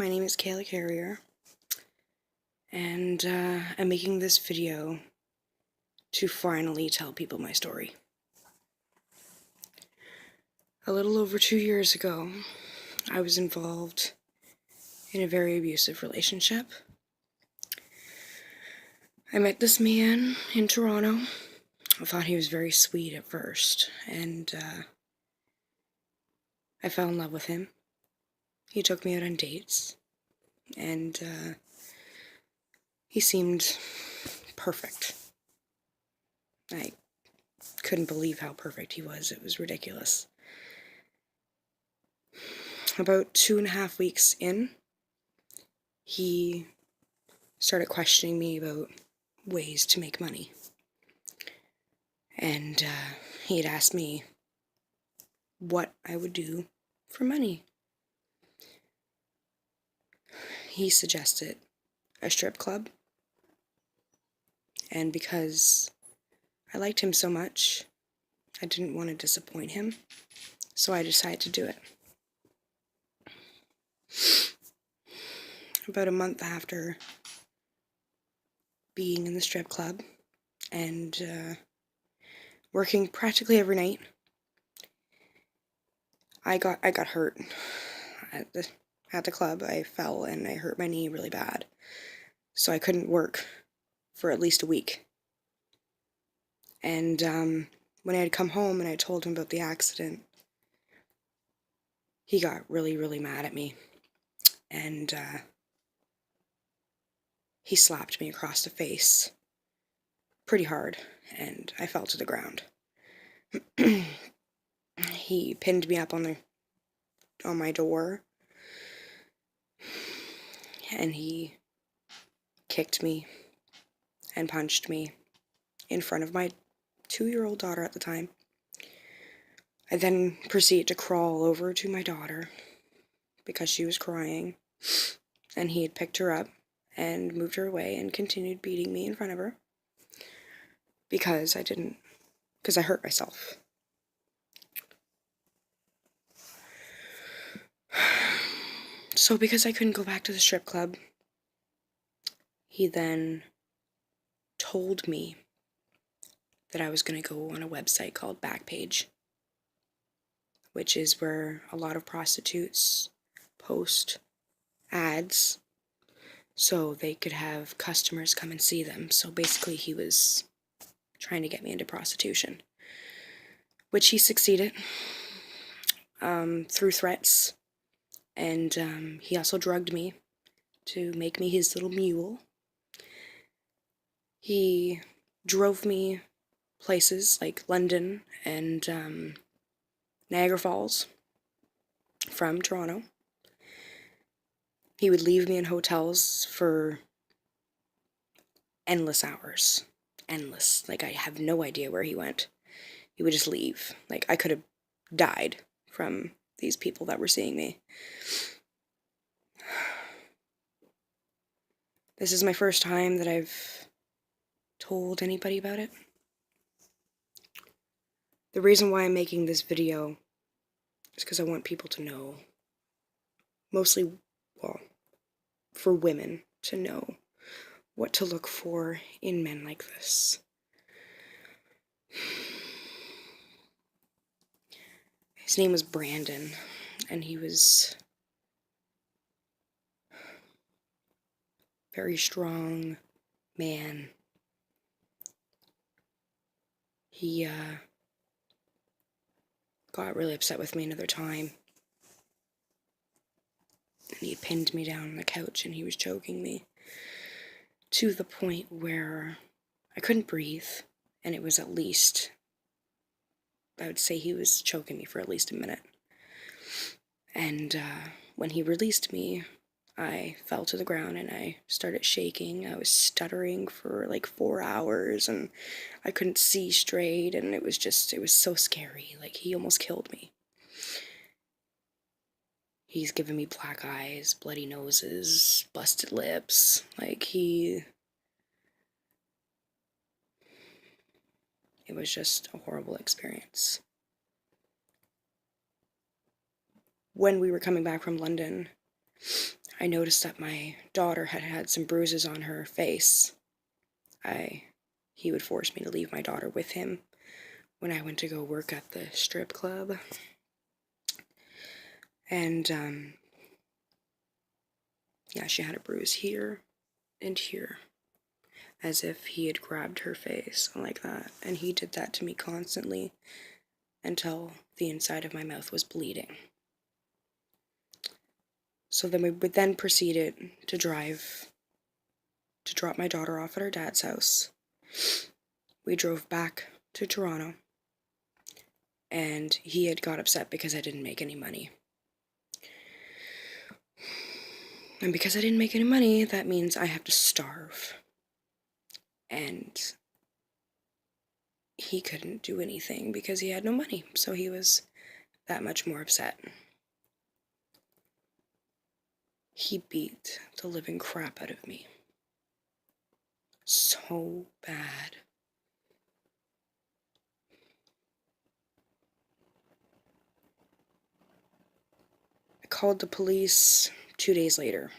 my name is Kayla Carrier, and I'm making this video to finally tell people my story. A little over 2 years ago, I was involved in a very abusive relationship. I met this man in Toronto. I thought he was very sweet at first, and I fell in love with him. He took me out on dates, and he seemed perfect. I couldn't believe how perfect he was. It was ridiculous. About 2.5 weeks in, he started questioning me about ways to make money. And he had asked me what I would do for money. He suggested a strip club. And because I liked him so much, I didn't want to disappoint him. So I decided to do it. About a month after being in the strip club and working practically every night, I got hurt at the club. I fell and I hurt my knee really bad, so I couldn't work for at least a week. And when I had come home and I told him about the accident, he got really mad at me, and he slapped me across the face pretty hard, and I fell to the ground. He pinned me up on my door, and he kicked me and punched me in front of my 2-year-old daughter at the time. I then proceeded to crawl over to my daughter because she was crying, and he had picked her up and moved her away and continued beating me in front of her because I hurt myself. So because I couldn't go back to the strip club, he then told me that I was going to go on a website called Backpage, which is where a lot of prostitutes post ads so they could have customers come and see them. So basically he was trying to get me into prostitution, which he succeeded through threats, and he also drugged me to make me his little mule. He drove me places like London and Niagara Falls from Toronto. He would leave me in hotels for endless hours. Endless. Like, I have no idea where he went. He would just leave. Like, I could have died from these people that were seeing me. This is my first time that I've told anybody about it. The reason why I'm making this video is because I want people to know, mostly, well, for women to know what to look for in men like this. His name was Brandon, and he was a very strong man. He got really upset with me another time, and he pinned me down on the couch and he was choking me to the point where I couldn't breathe, and it was at least, I would say he was choking me for at least a minute. And when he released me, I fell to the ground and I started shaking. I was stuttering for like 4 hours and I couldn't see straight, and it was so scary. Like, he almost killed me. He's given me black eyes, bloody noses, busted lips. Like, it was just a horrible experience. When we were coming back from London, I noticed that my daughter had had some bruises on her face. He would force me to leave my daughter with him when I went to go work at the strip club. And, yeah, she had a bruise here and here, as if he had grabbed her face like that. And he did that to me constantly until the inside of my mouth was bleeding. So then we would then proceeded to drop my daughter off at her dad's house. We drove back to Toronto, and he had got upset because I didn't make any money. And because I didn't make any money, that means I have to starve. And he couldn't do anything because he had no money, so he was that much more upset. He beat the living crap out of me. So bad. I called the police 2 days later.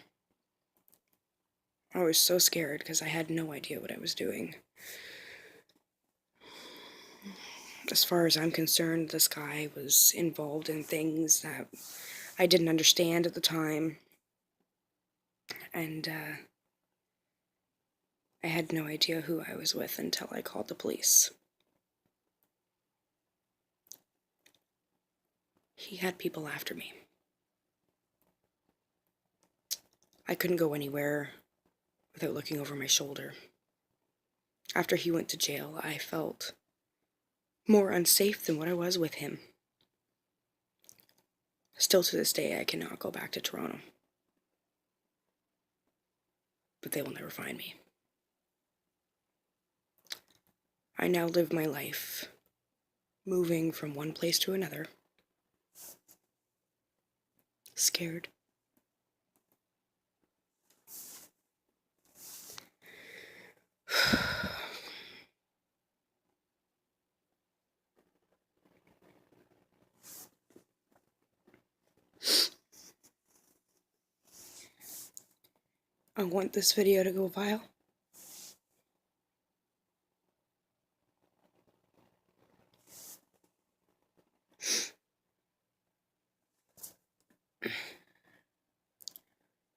I was so scared because I had no idea what I was doing. As far as I'm concerned, this guy was involved in things that I didn't understand at the time. And I had no idea who I was with until I called the police. He had people after me. I couldn't go anywhere without looking over my shoulder. After he went to jail, I felt more unsafe than what I was with him. Still to this day, I cannot go back to Toronto. But they will never find me. I now live my life moving from one place to another, scared. I want this video to go viral.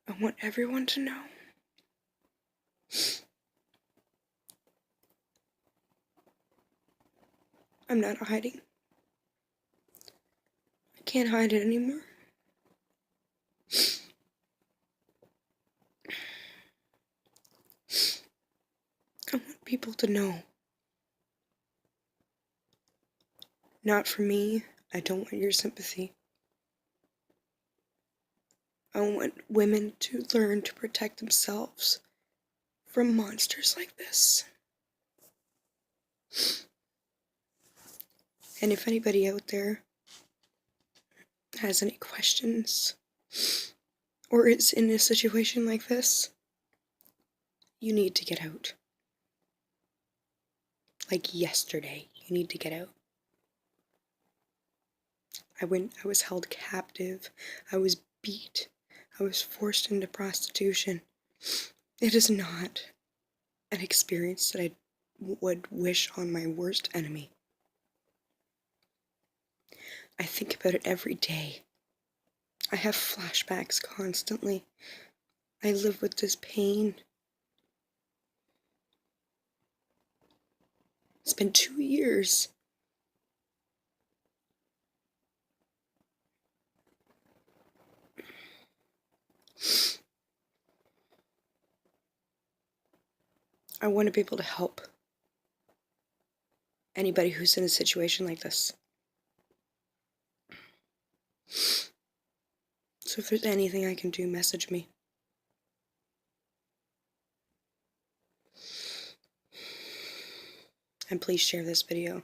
I want everyone to know I'm not hiding. I can't hide it anymore. I want people to know. Not for me. I don't want your sympathy. I want women to learn to protect themselves from monsters like this. And if anybody out there has any questions or is in a situation like this, you need to get out. Like yesterday, you need to get out. I was held captive. I was beat. I was forced into prostitution. It is not an experience that I would wish on my worst enemy. I think about it every day. I have flashbacks constantly. I live with this pain. It's been 2 years. I want to be able to help anybody who's in a situation like this. So if there's anything I can do, message me. And please share this video.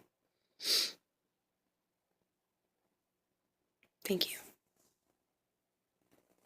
Thank you.